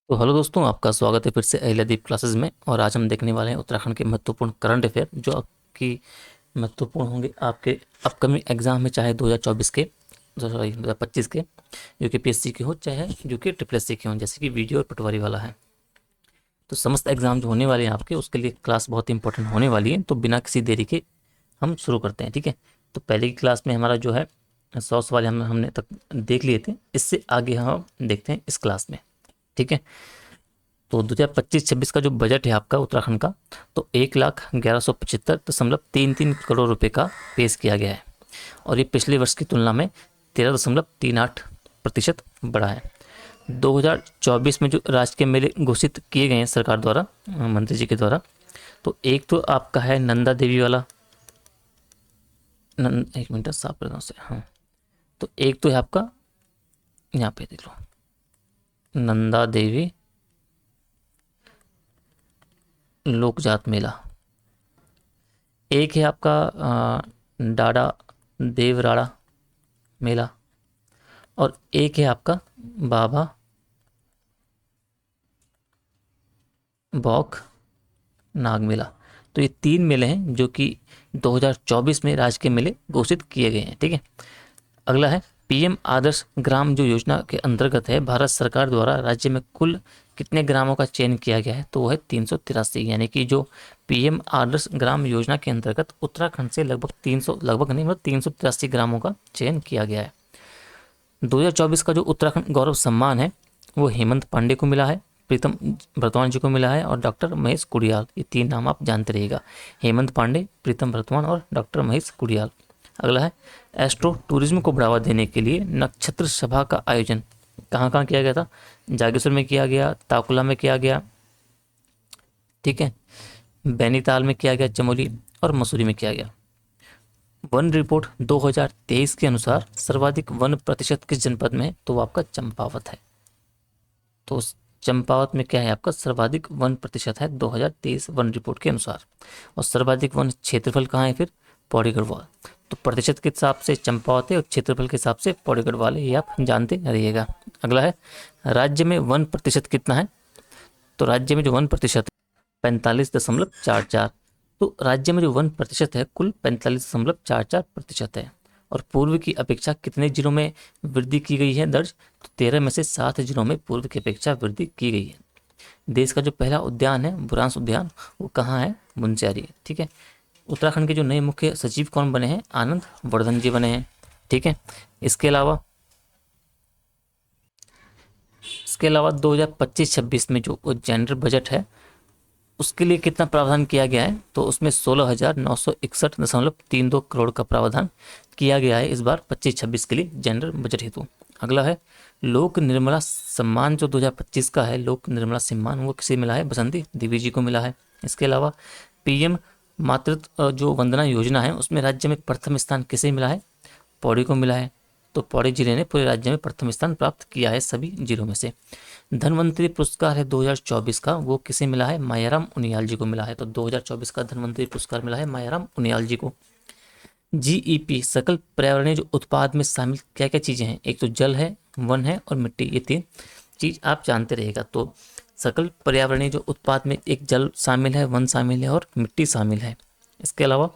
तो हेलो दोस्तों, आपका स्वागत है फिर से अहिल्यादीप क्लासेस में। और आज हम देखने वाले हैं उत्तराखंड के महत्वपूर्ण करंट अफेयर जो आपकी महत्वपूर्ण होंगे आपके अपकमिंग एग्जाम में, चाहे 2024 के, सॉरी 2025 के यूकेपीएससी के हो, चाहे यूके ट्रिपल एस सी के हों, जैसे कि वीडियो और पटवारी वाला है। तो समस्त एग्जाम जो होने वाले हैं आपके, उसके लिए क्लास बहुत इंपॉर्टेंट होने वाली है। तो बिना किसी देरी के हम शुरू करते हैं, ठीक है। तो पहले की क्लास में हमारा जो है 100 सवाल हमने तक देख लिए थे। इससे आगे हम देखते हैं इस क्लास में, ठीक है। तो 2025-26 का जो बजट है आपका उत्तराखंड का, तो 1,11,75.33 करोड़ रुपए का पेश किया गया है। और ये पिछले वर्ष की तुलना में 13.38% बढ़ा है। 2024 में जो राजकीय मेले घोषित किए गए हैं सरकार द्वारा, मंत्री जी के द्वारा, तो एक तो आपका है नंदा देवी वाला, एक मिनट साफ कर से, हाँ। तो एक तो है आपका, यहाँ पे देख लो, नंदा देवी लोकजात मेला। एक है आपका डाडा देवराड़ा मेला। और एक है आपका बाबा बौक नाग मेला। तो ये तीन मेले हैं जो कि 2024 में राजकीय मेले घोषित किए गए हैं, ठीक है। अगला है पीएम आदर्श ग्राम जो योजना के अंतर्गत है, भारत सरकार द्वारा राज्य में कुल कितने ग्रामों का चयन किया गया है, तो वो है 383। यानी कि जो पीएम आदर्श ग्राम योजना के अंतर्गत उत्तराखंड से लगभग 300, लगभग नहीं मतलब 383 ग्रामों का चयन किया गया है। 2024 का जो उत्तराखंड गौरव सम्मान है वो हेमंत पांडे को मिला है, प्रीतम भरतवान जी को मिला है और डॉक्टर महेश कुड़ियाल। ये तीन नाम आप जानते रहिएगा, हेमंत पांडे, प्रीतम भरतवान और डॉक्टर महेश कुड़ियाल। अगला है एस्ट्रो टूरिज्म को बढ़ावा देने के लिए नक्षत्र सभा का आयोजन कहाँ कहाँ किया गया था। जागेश्वर में किया गया, ताकुला में किया गया, ठीक है, बैनीताल में किया गया, चमोली और मसूरी में किया गया। वन रिपोर्ट 2023 के अनुसार सर्वाधिक वन प्रतिशत किस जनपद में है, तो वो आपका चंपावत है। तो चंपावत में क्या है आपका सर्वाधिक वन प्रतिशत है 2023 वन रिपोर्ट के अनुसार। और सर्वाधिक वन क्षेत्रफल कहाँ है फिर, पौड़ी गढ़वाल। तो प्रतिशत के हिसाब से चंपावत है और क्षेत्रफल के हिसाब से पौड़ी गढ़वाल है, ये आप जानते रहिएगा। अगला है राज्य में वन प्रतिशत कितना है, तो राज्य में जो वन प्रतिशत 45.44। तो राज्य में जो वन प्रतिशत है कुल 45.44% है। और पूर्व की अपेक्षा कितने जिलों में वृद्धि की गई है दर्ज, तो 13 में से 7 जिलों में पूर्व की अपेक्षा वृद्धि की गई है। देश का जो पहला उद्यान है बुरांश उद्यान, वो कहाँ है, मुंशियारी, ठीक है। उत्तराखंड के जो नए मुख्य सचिव कौन बने हैं, आनंद वर्धन जी बने हैं, ठीक है। इसके अलावा 2025-26 में जो जेंडर बजट है उसके लिए कितना प्रावधान किया गया है, तो उसमें 16,961.32 करोड़ का प्रावधान किया गया है इस बार 25-26 के लिए जेंडर बजट हेतु। अगला है लोक निर्मला सम्मान जो 2025 का है, लोक निर्मला सम्मान वो किसे मिला है, बसंती देवी जी को मिला है। इसके अलावा पीएम मातृत्व जो वंदना योजना है उसमें राज्य में प्रथम स्थान किसे मिला है, पौड़ी को मिला है। तो पौड़ी जिले ने पूरे राज्य में प्रथम स्थान प्राप्त किया है सभी जिलों में से। धनवंतरी पुरस्कार है 2024 का, वो किसे मिला है, मायाराम उनियाल जी को मिला है। तो 2024 का धनवंतरी पुरस्कार मिला है मायाराम उनियाल जी को। जीईपी सकल पर्यावरणीय जो उत्पाद में शामिल क्या क्या चीजें हैं, एक तो जल है, वन है और मिट्टी, ये तीन चीज आप जानते रहिएगा। तो सकल पर्यावरणीय जो उत्पाद में एक जल शामिल है, वन शामिल है और मिट्टी शामिल है। इसके अलावा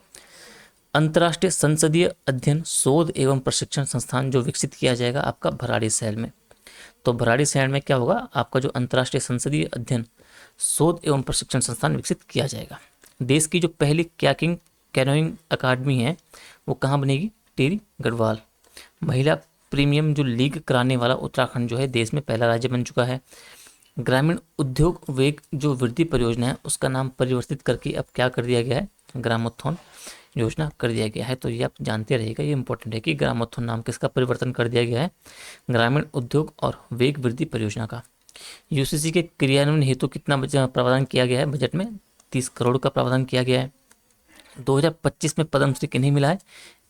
अंतर्राष्ट्रीय संसदीय अध्ययन शोध एवं प्रशिक्षण संस्थान जो विकसित किया जाएगा आपका भराड़ी शहर में। तो भराड़ी शहर में क्या होगा, आपका जो अंतर्राष्ट्रीय संसदीय अध्ययन शोध एवं प्रशिक्षण संस्थान विकसित किया जाएगा। देश की जो पहली कैकिंग कैनोइंग अकादमी है वो कहाँ बनेगी, टिहरी गढ़वाल। महिला प्रीमियम जो लीग कराने वाला उत्तराखंड जो है देश में पहला राज्य बन चुका है। ग्रामीण उद्योग वेग जो वृद्धि परियोजना है उसका नाम परिवर्तित करके अब क्या कर दिया गया है, ग्रामोत्थान योजना कर दिया गया है। तो ये आप जानते रहिएगा, ये इंपॉर्टेंट है कि ग्रामोत्थान नाम किसका परिवर्तन कर दिया गया है, ग्रामीण उद्योग और वेग वृद्धि परियोजना का। यूसीसी के क्रियान्वयन हेतु कितना प्रावधान किया गया है बजट में, 30 करोड़ का प्रावधान किया गया है। 2025 में पद्मश्री किन्हें मिला है,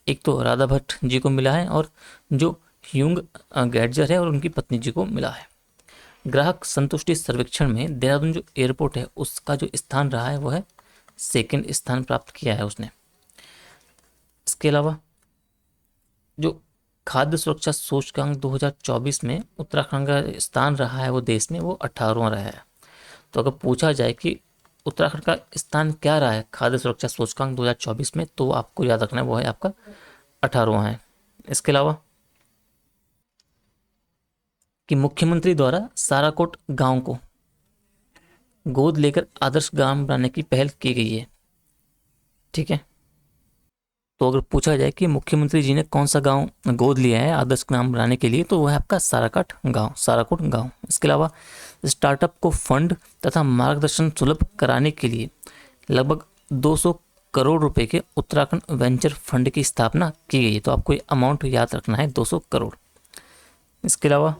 एक तो राधा भट्ट जी को मिला है और जो ह्यूंग गैडजर है और उनकी पत्नी जी को मिला है। ग्राहक संतुष्टि सर्वेक्षण में देहरादून जो एयरपोर्ट है उसका जो स्थान रहा है वो है सेकंड स्थान प्राप्त किया है उसने। इसके अलावा जो खाद्य सुरक्षा सूचकांक 2024 में उत्तराखंड का स्थान रहा है वो देश में, वो 18वां रहा है। तो अगर पूछा जाए कि उत्तराखंड का स्थान क्या रहा है खाद्य सुरक्षा सूचकांक 2024 में, तो आपको याद रखना है वो है आपका 18वां है। इसके अलावा कि मुख्यमंत्री द्वारा साराकोट गांव को गोद लेकर आदर्श ग्राम बनाने की पहल की गई है। ठीक है, तो अगर पूछा जाए कि मुख्यमंत्री जी ने कौन सा गांव गोद लिया है आदर्श ग्राम बनाने के लिए, तो वह है आपका साराकोट गांव। इसके अलावा स्टार्टअप को फंड तथा मार्गदर्शन सुलभ कराने के लिए लगभग 200 करोड़ रुपए के उत्तराखंड वेंचर फंड की स्थापना की गई है। तो आपको ये अमाउंट याद रखना है, 200 करोड़। इसके अलावा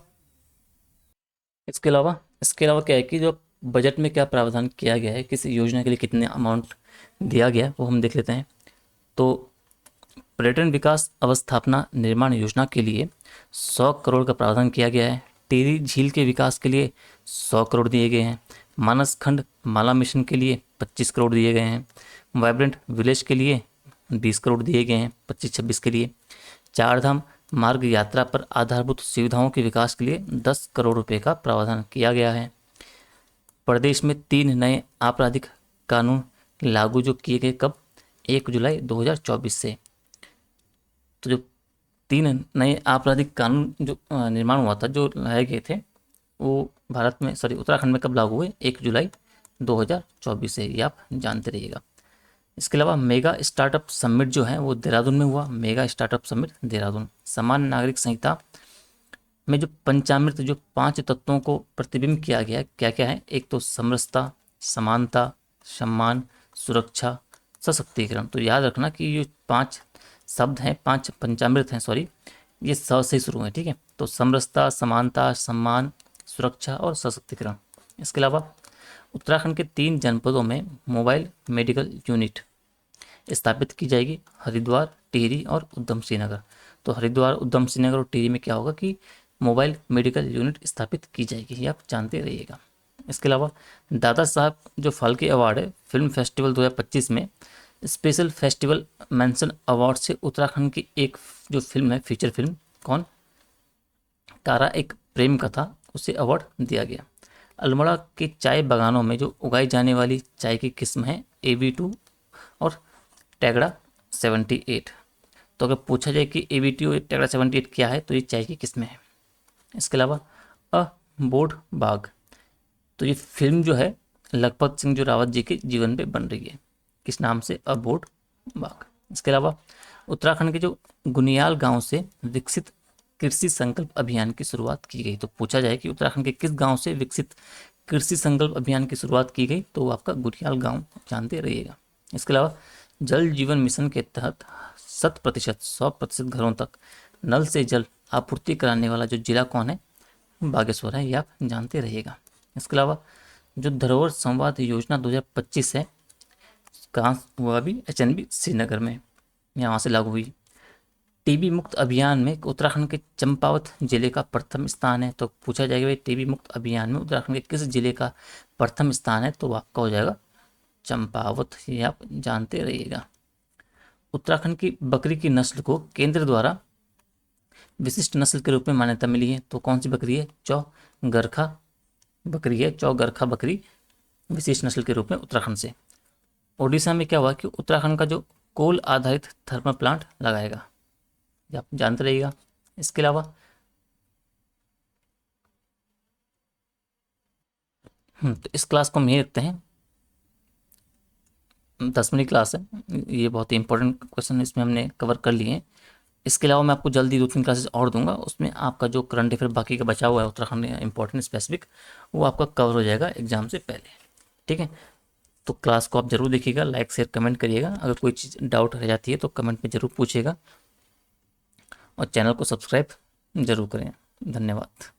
इसके अलावा क्या है कि जो बजट में क्या प्रावधान किया गया है, किस योजना के लिए कितने अमाउंट दिया गया है, वो हम देख लेते हैं। तो पर्यटन विकास अवस्थापना निर्माण योजना के लिए 100 करोड़ का प्रावधान किया गया है। टिहरी झील के विकास के लिए 100 करोड़ दिए गए हैं। मानस खंड माला मिशन के लिए 25 करोड़ दिए गए हैं। वाइब्रेंट विलेज के लिए 20 करोड़ दिए गए हैं 25-26 के लिए। चारधाम मार्ग यात्रा पर आधारभूत सुविधाओं के विकास के लिए 10 करोड़ रुपए का प्रावधान किया गया है। प्रदेश में 3 नए आपराधिक कानून लागू जो किए गए कब, 1 जुलाई 2024 से। तो जो 3 नए आपराधिक कानून जो निर्माण हुआ था, जो लाए गए थे, वो उत्तराखंड में कब लागू हुए, 1 जुलाई 2024 से, ये आप जानते रहिएगा। इसके अलावा मेगा स्टार्टअप समिट जो है वो देहरादून में हुआ, मेगा स्टार्टअप समिट देहरादून। सामान्य नागरिक संहिता में जो पंचामृत जो 5 तत्वों को प्रतिबिंब किया गया है, क्या क्या है, एक तो समरसता, समानता, सम्मान, सुरक्षा, सशक्तिकरण। तो याद रखना कि ये 5 शब्द हैं, 5 पंचामृत हैं, सॉरी, ये स से शुरू है। ठीक है, तो समरसता, समानता, सम्मान, सुरक्षा और सशक्तिकरण। इसके अलावा उत्तराखंड के 3 जनपदों में मोबाइल मेडिकल यूनिट स्थापित की जाएगी, हरिद्वार, टिहरी और उधम सिंह नगर। तो हरिद्वार, उधम सिंह नगर और टिहरी में क्या होगा कि मोबाइल मेडिकल यूनिट स्थापित की जाएगी, ये आप जानते रहिएगा। इसके अलावा दादा साहब जो फाल्के अवार्ड है फिल्म फेस्टिवल 2025 में स्पेशल फेस्टिवल मेंशन अवार्ड से उत्तराखंड की एक जो फिल्म है, फीचर फिल्म, कौन, कारा एक प्रेम कथा, उसे अवार्ड दिया गया। अल्मोड़ा के चाय बागानों में जो उगाई जाने वाली चाय की किस्म है AB2 और टैगड़ा 78। तो अगर पूछा जाए कि AB2 और टैगड़ा 78 क्या है, तो ये चाय की किस्में हैं। इसके अलावा बोर्ड बाग, तो ये फिल्म जो है लखपत सिंह जो रावत जी के जीवन पे बन रही है, किस नाम से, बोर्ड बाग। इसके अलावा उत्तराखंड के जो गुनियाल गांव से विकसित कृषि संकल्प अभियान की शुरुआत की गई। तो पूछा जाए कि उत्तराखंड के किस गांव से विकसित कृषि संकल्प अभियान की शुरुआत की गई, तो आपका गुनियाल गांव जानते रहिएगा। इसके अलावा जल जीवन मिशन के तहत 100% घरों तक नल से जल आपूर्ति कराने वाला जो जिला कौन है, बागेश्वर है, ये आप जानते रहिएगा। इसके अलावा जो धरोहर संवाद योजना 2025 है, कहाँ हुआ, भी HNB श्रीनगर में, यहाँ से लागू हुई। टीबी मुक्त अभियान में उत्तराखंड के चंपावत जिले का प्रथम स्थान है। तो पूछा जाएगा भाई टीबी मुक्त अभियान में उत्तराखंड के किस जिले का प्रथम स्थान है, तो आपका हो जाएगा चंपावत, ये आप जानते रहिएगा। उत्तराखंड की बकरी की नस्ल को केंद्र द्वारा विशिष्ट नस्ल के रूप में मान्यता मिली है। तो कौन सी बकरी है, चौगरखा बकरी है, चौगरखा बकरी विशिष्ट नस्ल के रूप में उत्तराखंड से। ओडिशा में क्या हुआ कि उत्तराखंड का जो कोल आधारित थर्मल प्लांट लगाएगा, ये आप जानते रहिएगा। इसके अलावा तो इस क्लास को हम यहीं रखते हैं, 10वीं क्लास है, ये बहुत ही इंपॉर्टेंट क्वेश्चन इसमें हमने कवर कर लिए हैं। इसके अलावा मैं आपको जल्दी 2-3 क्लासेस और दूंगा, उसमें आपका जो करंट अफेयर बाकी का बचा हुआ है उत्तराखंड में इंपॉर्टेंट स्पेसिफिक, वो आपका कवर हो जाएगा एग्जाम से पहले। ठीक है, तो क्लास को आप जरूर देखिएगा, लाइक शेयर कमेंट करिएगा। अगर कोई चीज़ डाउट रह जाती है तो कमेंट में ज़रूर पूछिएगा और चैनल को सब्सक्राइब ज़रूर करें। धन्यवाद।